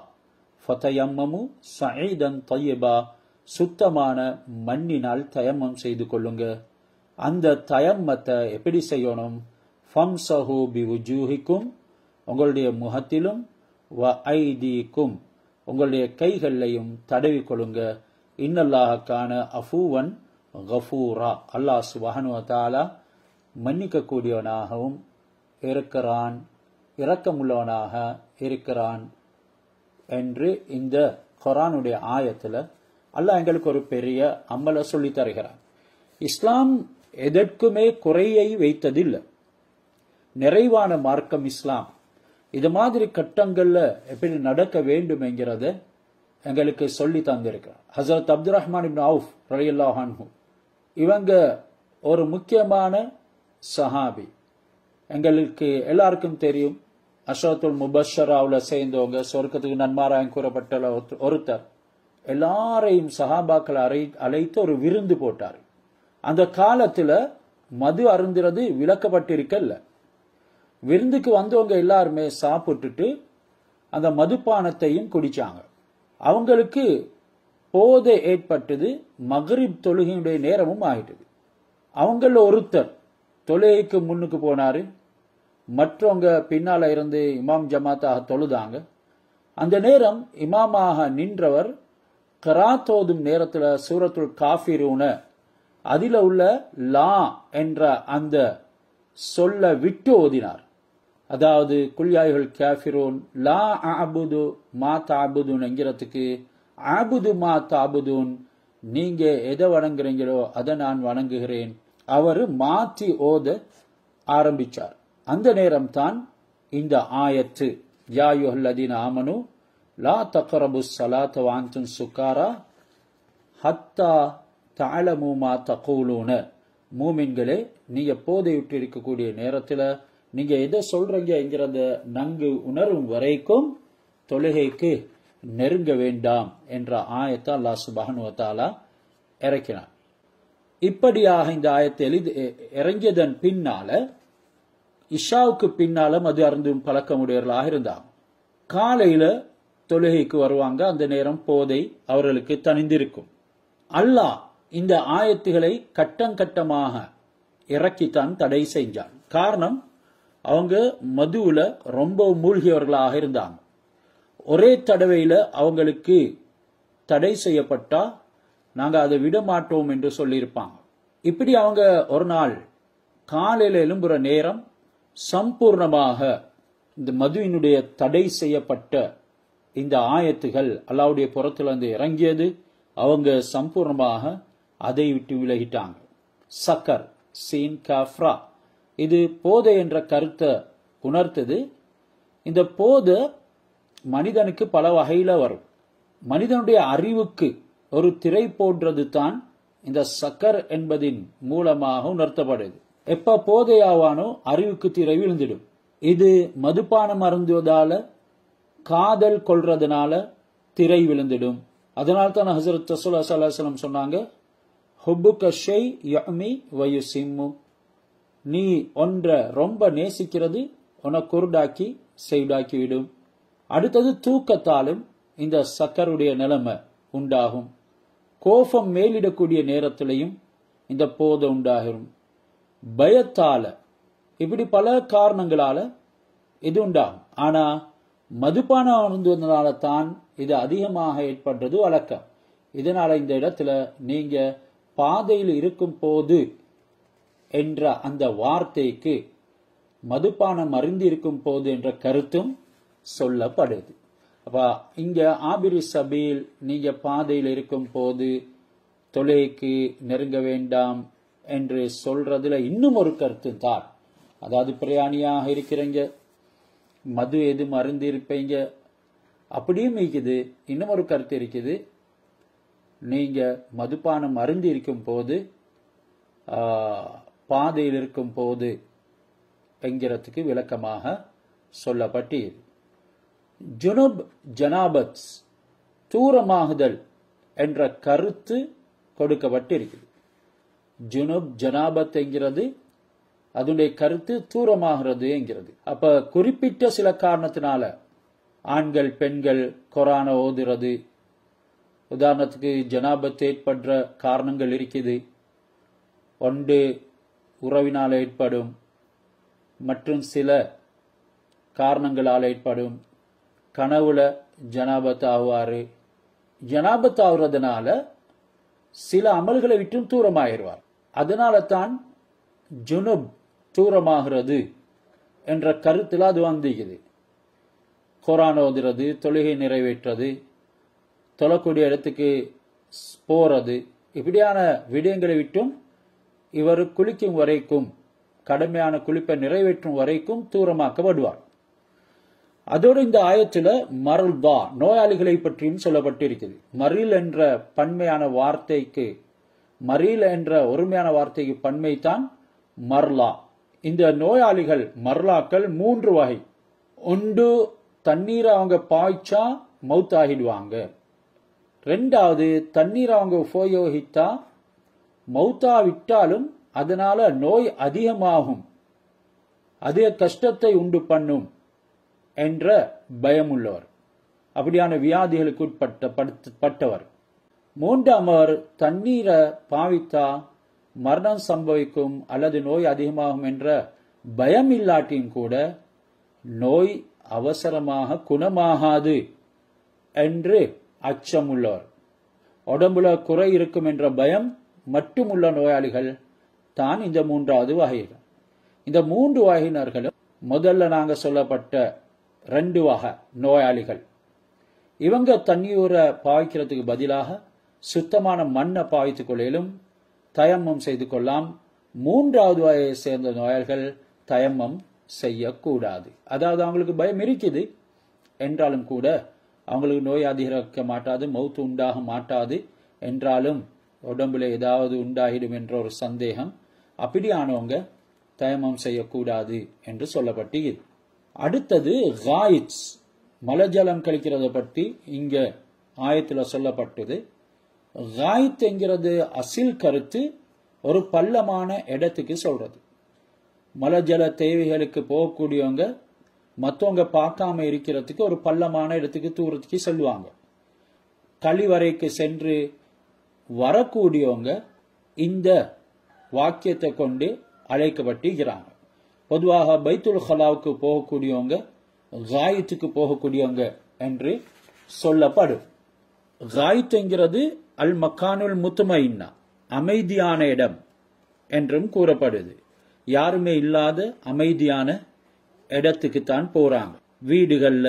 ஃபதயம்மமு சஈதன் தய்யிபா, சுத்தமான மண்ணினால் தயம்மம் செய்து கொள்ளுங்க. அந்த தயம்மத்தை எப்படி செய்யணும்? ஃபம்சஹு பிவுஜூஹிக்கும், உங்களுடைய முகத்திலும், வ ஐதீக்கும், உங்களுடைய கைகளையும் தடவி கொள்ளுங்க. இன்னல்லாஹ கான அஃபூவன் கஃபூரா, அல்லாஹ் சுப்ஹானஹு வ தஆலா மன்னிக்க கூடியவனாகவும் இருக்கிறான், இரக்கமுள்ளவனாக இருக்கிறான் என்று இந்த குர்ஆனுடைய ஆயத்துல அல்லாஹ் எங்களுக்கு ஒரு பெரிய அமலை சொல்லி தருகிறான். இஸ்லாம் எதற்குமே குறையை வைத்ததில்லை. நிறைவான மார்க்கம் இஸ்லாம். இது மாதிரி கட்டங்கள்ல எப்படி நடக்க வேண்டும் என்கிறத எங்களுக்கு சொல்லி தந்திருக்கிறார். ஹஸரத் அப்துர் ரஹ்மான் இப்னு அவுஃப் ரலியல்லாஹு அன்ஹு இவங்க ஒரு முக்கியமான சஹாபி. எங்களுக்கு எல்லாருக்கும் தெரியும், அஷரத்துல் முபஷராவுல சேர்ந்தவங்க, சொர்க்கத்துக்கு நன்மாராயம் கூறப்பட்ட ஒருத்தர். எல்லாரையும் சஹாபாக்களை அழைத்து ஒரு விருந்து போட்டார். அந்த காலத்துல மது அருந்துறது விலக்கப்பட்டிருக்கல்ல. விருந்துக்கு வந்தவங்க எல்லாருமே சாப்பிட்டுட்டு அந்த மதுபானத்தையும் குடிச்சாங்க. அவங்களுக்கு போதை ஏற்பட்டது. மக்ரிப் தொழுகையுடைய நேரமும் ஆயிட்டது. அவங்கள ஒருத்தர் தொழுகைக்கு முன்னுக்கு போனாரு, மற்றவங்க பின்னால இருந்து இமாம் ஜமாத்தாக தொழுதாங்க. அந்த நேரம் இமாமாக நின்றவர் கராத் ஓதும் நேரத்துல சூரத்துல் காஃபிரூன அதில உள்ள லா என்ற அந்த சொல்ல விட்டு ஓதினார். அதாவது குல்யாயுல் காஃபிரூன் லா அபுது மா தாபுதுன் என்கிறதுக்கு அபுது மா தாபுதுன், நீங்க எதை வணங்குறீங்களோ அதை நான் வணங்குகிறேன். அவர் மாத்தி ஓத ஆரம்பிச்சார். அந்த நேரம் தான் இந்த ஆயத்து யா அய்யுஹல்லதீன ஆமனு லா தக்ரபுஸ் ஸலாத்த வ அன்தும் சுகாரா ஹத்தா தஅலமு மா தகூலூன, மூமின்களே நீங்க போதையுற்று இருக்கக்கூடிய நேரத்துல நீங்க எதை சொல்றீங்க என்கிறத நன்கு உணரும் வரைக்கும் தொழுகைக்கு நெருங்க வேண்டாம் என்ற ஆயத்தை அல்லாஹ் சுப்ஹானஹு வ தஆலா இறக்கினார். இப்படியாக இந்த ஆயத்தை இறங்கியதன் பின்னால இஷாவுக்கு பின்னால மது அருந்தும் பழக்கமுடையவர்களாக இருந்தாங்க. காலையில தொழுகைக்கு வருவாங்க. அந்த நேரம் போதை அவர்களுக்கு தணிந்திருக்கும். அல்லாஹ் இந்த ஆயத்துகளை கட்டங்கட்டமாக இறக்கித்தான் தடை செஞ்சான். காரணம், அவங்க மதுவுல ரொம்ப மூழ்கியவர்களாக இருந்தாங்க. ஒரே தடவையில அவங்களுக்கு தடை செய்யப்பட்டா நாங்க அதை விட மாட்டோம் என்று சொல்லியிருப்பாங்க. இப்படி அவங்க ஒரு நாள் காலையில எழும்புற நேரம் சம்பூர்ணமாக இந்த மதுவினுடைய தடை செய்யப்பட்ட இந்த ஆயத்துகள் அல்லாஹ்வுடைய புறத்திலிருந்து இறங்கியது. அவங்க சம்பூர்ணமாக அதை விட்டு விலகிட்டாங்க. சக்கர் சீன் காஃப்ரா, இது போதை என்ற கருத்தை உணர்த்தது. இந்த போதை மனிதனுக்கு பல வகையில வரும். மனிதனுடைய அறிவுக்கு ஒரு திரை போன்றது தான் இந்த சக்கர் என்பதின் மூலமாக உணர்த்தப்படுது. எப்ப போதையாவானோ அறிவுக்கு திரை விழுந்துடும். இது மதுபானம் அருந்துவதால, காதல் கொள்றதுனால திரை விழுந்துடும். அதனால்தான் ஹஸரத் ரசூலுல்லாஹி ஸல்லல்லாஹு அலைஹி வஸல்லம் சொன்னாங்க, ஹுப்புக ஷை யஅமி வ யுசிம்மு, நீ ஒன்றை ரொம்ப நேசிக்கிறது உனக்கு குருடாக்கி செய்டாக்கி விடும். அடுத்தது தூக்கத்தாலும் இந்த சக்கருடைய நிலைமை உண்டாகும். கோபம் மேலிடக்கூடிய நேரத்திலையும் இந்த போதை உண்டாகும். பயத்தால, இப்படி பல காரணங்களால இது உண்டாகும். ஆனா மதுபானம் அருந்துவதனால தான் இது அதிகமாக ஏற்படுறது வழக்கம். இதனால இந்த இடத்துல நீங்க பாதையில் இருக்கும் போது என்ற அந்த வார்த்தைக்கு மதுபானம் அருந்திருக்கும் போது என்ற கருத்தும் சொல்லப்படுது. அப்ப இங்க ஆபிரி சபீல், நீங்க பாதையில் இருக்கும் போது தொலைக்கு நெருங்க வேண்டாம் என்று சொல்றதுல இன்னும் ஒரு கருத்து தான். அதாவது பிரயாணியாக இருக்கிறீங்க, மது எதுவும் அருந்தி இருப்பீங்க, அப்படியும் இருக்குது. இன்னும் ஒரு கருத்து இருக்குது, நீங்க மதுபானம் அருந்தி இருக்கும் போது பாதையில் இருக்கும் போது என்கிறதுக்கு விளக்கமாக சொல்லப்பட்டது. ஜுனுப் ஜனாபத், தூரமாகுதல் என்ற கருத்து கொடுக்கப்பட்டிருக்குது. ஜுனுப் ஜனாபத் என்கிறது அதனுடைய கருத்து தூரமாகிறது என்கிறது. அப்ப குறிப்பிட்ட சில காரணத்தினால ஆண்கள் பெண்கள் குர்ஆன ஓதுறது, உதாரணத்துக்கு ஜனாபத் ஏற்படுற காரணங்கள் இருக்குது. ஒன்று உறவினால் ஏற்படும், மற்றும் சில காரணங்களால் ஏற்படும். கனவுல ஜனாபத் ஆவாரு. ஜனாபத் ஆகுறதுனால சில அமல்களை விட்டும் தூரமாயிருவார். அதனால தான் ஜுனுப் தூரமாகிறது என்ற கருத்தில் அது வந்திருக்குது. குர்ஆன் ஓதுறது, தொழுகை நிறைவேற்றது, தொழக்கூடிய இடத்துக்கு போறது, இப்படியான விடயங்களை விட்டும் இவர் குளிக்கும் வரைக்கும், கடமையான குளிப்பை நிறைவேற்றும் வரைக்கும் தூரமாக்கப்படுவார். அதோடு இந்த ஆயத்துல மர்தா நோயாளிகளை பற்றியும் சொல்லப்பட்டிருக்கிறது. மரீல் என்ற பன்மையான வார்த்தைக்கு, மரீல் என்ற ஒருமையான வார்த்தைக்கு பன்மை தான் மர்லா. இந்த நோயாளிகள் மர்லாக்கள் 3 வகை. ஒன்று, தண்ணீரை அவங்க பாய்ச்சா மௌத்தாகிடுவாங்க. 2வது, தண்ணீரை அவங்க உபயோகித்தா மௌத்தா விட்டாலும் அதனால நோய் அதிகமாகும், அதிக கஷ்டத்தை உண்டு பண்ணும் என்ற பயம் உள்ளவர், அப்படியான வியாதிகளுக்கு உட்பட்டவர். 3வது, தண்ணீரை பாவித்தா மரணம் சம்பவிக்கும் அல்லது நோய் அதிகமாகும் என்ற பயம் இல்லாட்டியும் கூட நோய் அவசரமாக குணமாகாது என்று அச்சம் உள்ளவர், உடம்புல குறை இருக்கும் என்ற பயம் மட்டுமுள்ள நோயாளிகள் தான் இந்த 3வது வகைகள். இந்த 3 வகையினர்களும் முதல்ல நாங்க சொல்லப்பட்ட 2 வகை நோயாளிகள். இவங்க தண்ணீரை பாய்க்கிறதுக்கு பதிலாக சுத்தமான மண்ணை பாய்த்துக் கொள்ளும், தயம்மம் செய்து கொள்ளலாம். 3வது வகையை சேர்ந்த நோயாளிகள் தயம்மம் செய்யக்கூடாது. அதாவது அவங்களுக்கு பயம் இருக்குது என்றாலும் கூட அவங்களுக்கு நோய் அதிகரிக்க மாட்டாது, மௌத்து உண்டாக மாட்டாது என்றாலும் உடம்புல ஏதாவது உண்டாகிடும் என்ற ஒரு சந்தேகம், அப்படியானவங்க தயமம் செய்யக்கூடாது என்று சொல்லப்பட்டு. அடுத்தது காயிட்ஸ், மலஜலம் கழிக்கிறத பற்றி இங்க ஆயத்துல சொல்லப்பட்டது. காயித் என்கிறது அசில் கருத்து ஒரு பள்ளமான இடத்துக்கு சொல்றது. மலஜல தேவைகளுக்கு போகக்கூடியவங்க மற்றவங்க பார்க்காம இருக்கிறதுக்கு ஒரு பள்ளமான இடத்துக்கு தூரத்துக்கு செல்வாங்க. கழிவறைக்கு சென்று வரக்கூடியவங்க இந்த வாக்கியத்தை கொண்டு அழைக்கப்பட்டிருக்கிறாங்க. பொதுவாக பைத்துல் ஹலாவுக்கு போகக்கூடியவங்க காயித்துக்கு போகக்கூடியவங்க என்று சொல்லப்படும். காயித் என்கிறது அல் மக்கானுல் முத்மைன்னா, அமைதியான இடம் என்றும் கூறப்படுது. யாருமே இல்லாத அமைதியான இடத்துக்கு தான் போறாங்க. வீடுகள்ல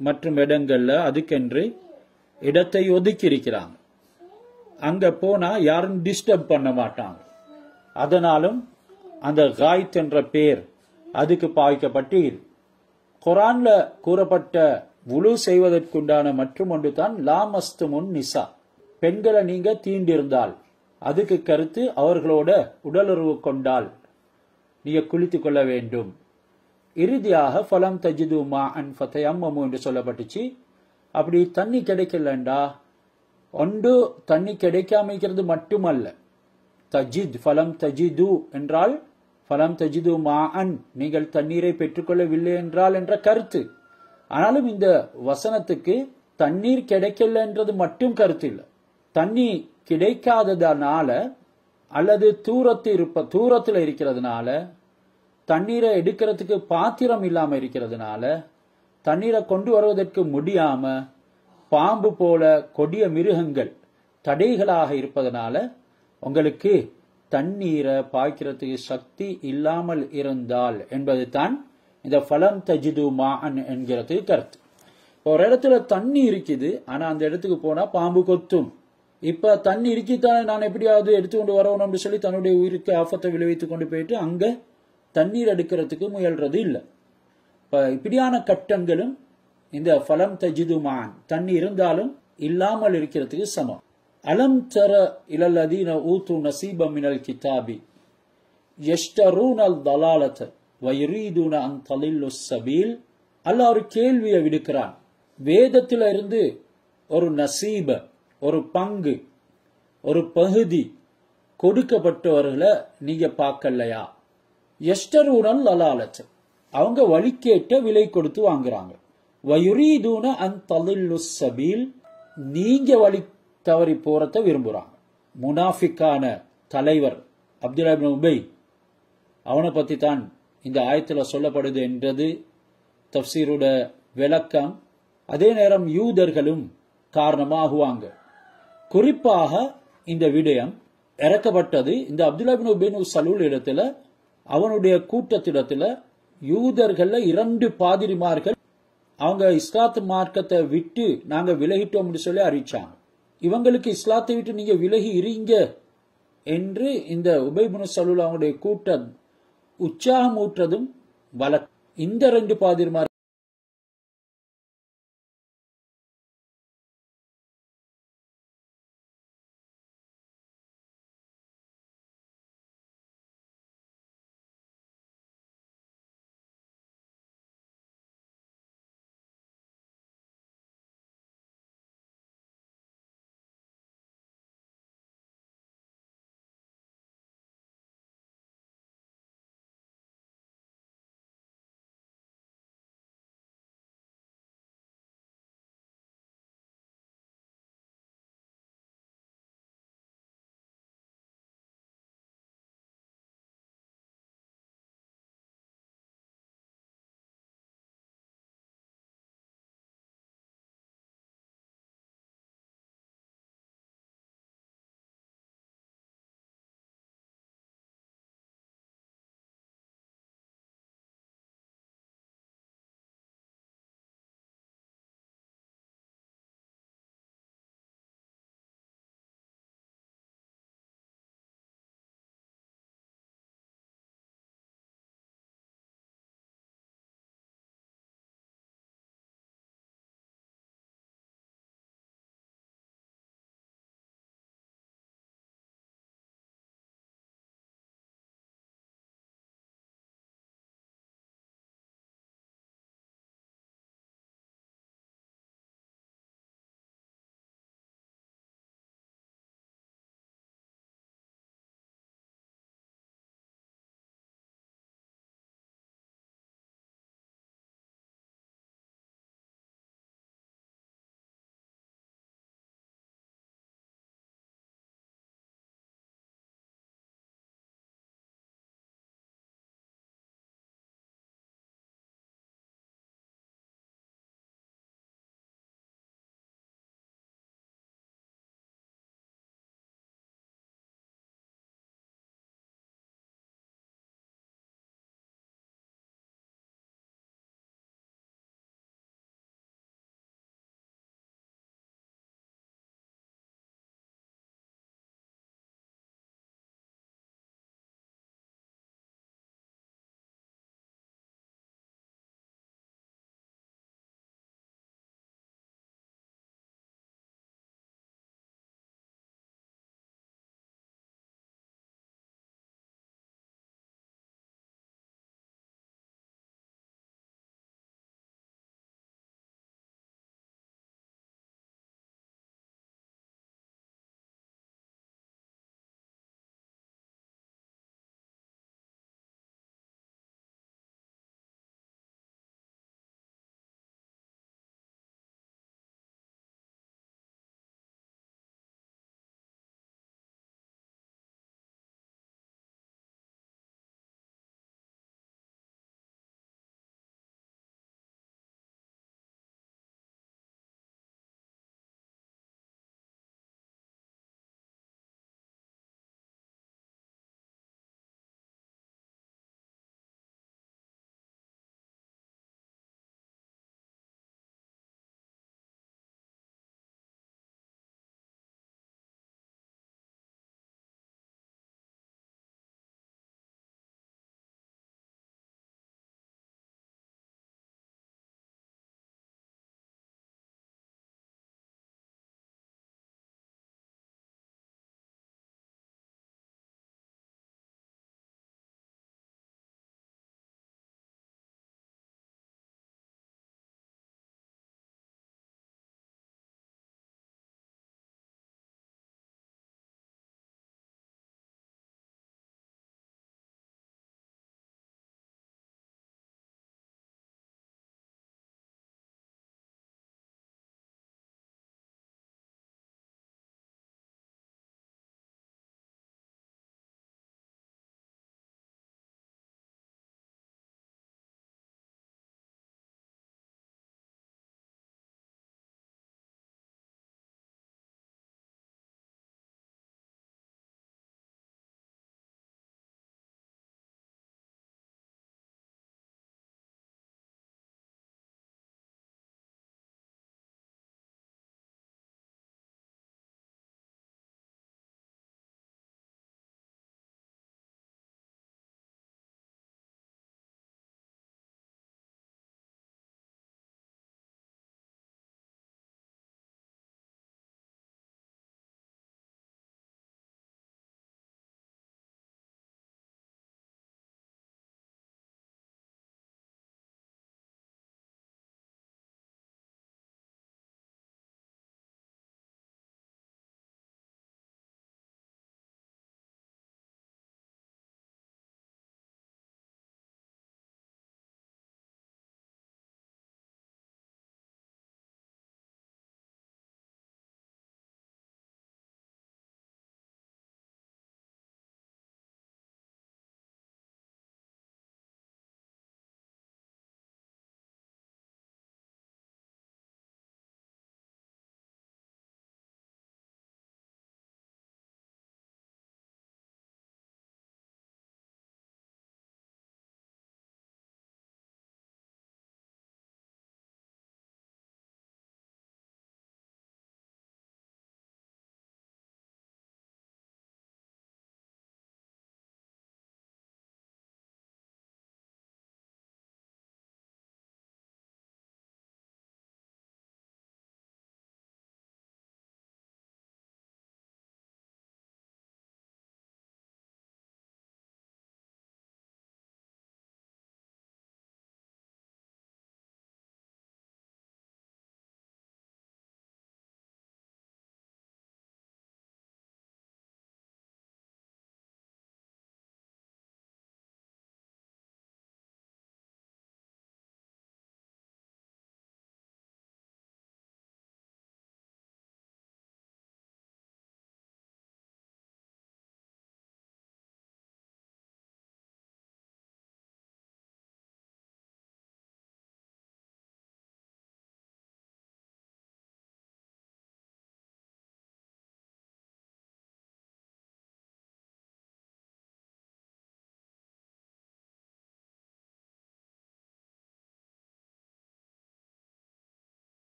மற்றும் இடங்கள்ல அதுக்கென்று இடத்தை ஒதுக்கி இருக்கிறாங்க. அங்க போனா யாரும் டிஸ்டர்ப் பண்ண மாட்டாங்க. அதனாலும் அந்த காயித் என்ற பெயர் அதுக்கு பாய்க்கப்பட்டு. குர்ஆன்ல கூறப்பட்ட வுலு செய்வதற்குண்டான மற்றும் ஒன்று தான் லாமஸ்துமுன் நிசா, பெண்களை நீங்க தீண்டிருந்தால், அதுக்கு கருத்து அவர்களோட உடலுறவு கொண்டால் நீங்க குளித்துக் கொள்ள வேண்டும். இறுதியாக ஃபலம் தஜிது மாஅன் ஃபதயம்மமு என்று சொல்லப்பட்டுச்சு. அப்படி தண்ணி கிடைக்கலண்டா, ஒன்று தண்ணி கிடைக்காமிக்கிறது மட்டுமல்ல, தஜித் ஃபலம் தஜிது என்றால் ஃபலம் தஜிது மாஅன், நீங்கள் தண்ணீரை பெற்றுக்கொள்ளவில்லை என்றால் என்ற கருத்து. ஆனாலும் இந்த வசனத்துக்கு தண்ணீர் கிடைக்கல என்றது மட்டும் கருத்து இல்லை. தண்ணி கிடைக்காததனால அல்லது தூரத்தில் இருக்கிறதுனால, தண்ணீரை எடுக்கிறதுக்கு பாத்திரம் இல்லாம இருக்கிறதுனால, தண்ணீரை கொண்டு வருவதற்கு முடியாம பாம்பு போல கொடிய மிருகங்கள் தடைகளாக இருப்பதனால உங்களுக்கு தண்ணீரை பாய்க்கிறதுக்கு சக்தி இல்லாமல் இருந்தால் என்பது தான் இந்த ஃபலம் தஜிது மாஅன் என்கிறது கருத்து. ஒரு இடத்துல தண்ணி இருக்குது, ஆனா அந்த இடத்துக்கு போனா பாம்பு கொத்தும். இப்ப தண்ணி இருக்கித்தானே, நான் எப்படியாவது எடுத்துக்கொண்டு வரணும்னு சொல்லி தன்னுடைய உயிருக்கு ஆபத்தை விளைவித்துக் கொண்டு போயிட்டு அங்க தண்ணீர் எடுக்கிறதுக்கு முயல்றது இல்லை. இப்ப இப்படியான கட்டங்களும் இந்த ஃபலம் தஜிது மாஅன், தண்ணி இருந்தாலும் இல்லாமல் இருக்கிறதுக்கு சமம். அலம் தர இலல்லதீன ஊது நசீப மினல் கிதாபி யஷ்டரூனல் தலாலத வயுரீதுன அன் தலில்லுஸ் சபீல். அல்லாஹ் ஒரு கேள்வியை விடுக்கிறான். வேதத்தில இருந்து ஒரு நசீப, ஒரு பங்கு ஒரு பகுதி கொடுக்கப்பட்டவர்களை நீங்க பார்க்கலையா? எஸ்டரூனல் லலாலத், அவங்க வழிகேட்ட விலை கொடுத்து வாங்குறாங்க. வயுரீதுன அன் தலில்லுஸ் சபீல், நீங்க வழி தவறி போறத விரும்புறாங்க. முனாஃபிக்கான தலைவர் அப்துல்லா இப்னு உபை, அவனை பத்தி தான் இந்த ஆயத்துல சொல்லப்படுது என்றது தப்சீரோட விளக்கம். அதே நேரம் யூதர்களும் காரணமாகுவாங்க. குறிப்பாக இந்த விடயம் இறக்கப்பட்டது இந்த அப்துல்லா இப்னு உபை சலூல் இடத்துல, அவனுடைய கூட்டத்திடத்துல யூதர்கள்ல 2 பாதிரிமார்கள் அவங்க இஸ்லாத்து மார்க்கத்தை விட்டு நாங்க விலகிட்டோம் சொல்லி அறிவிச்சாங்க. இவங்களுக்கு இஸ்லாத்தை விட்டு நீங்க விலகி இருங்க என்று இந்த உபை இப்னு சலூல் அவங்களுடைய கூட்டம் உற்சாகம் ஊற்றதும் வழக்கம். இந்த 2 பாதிரிமார்கள்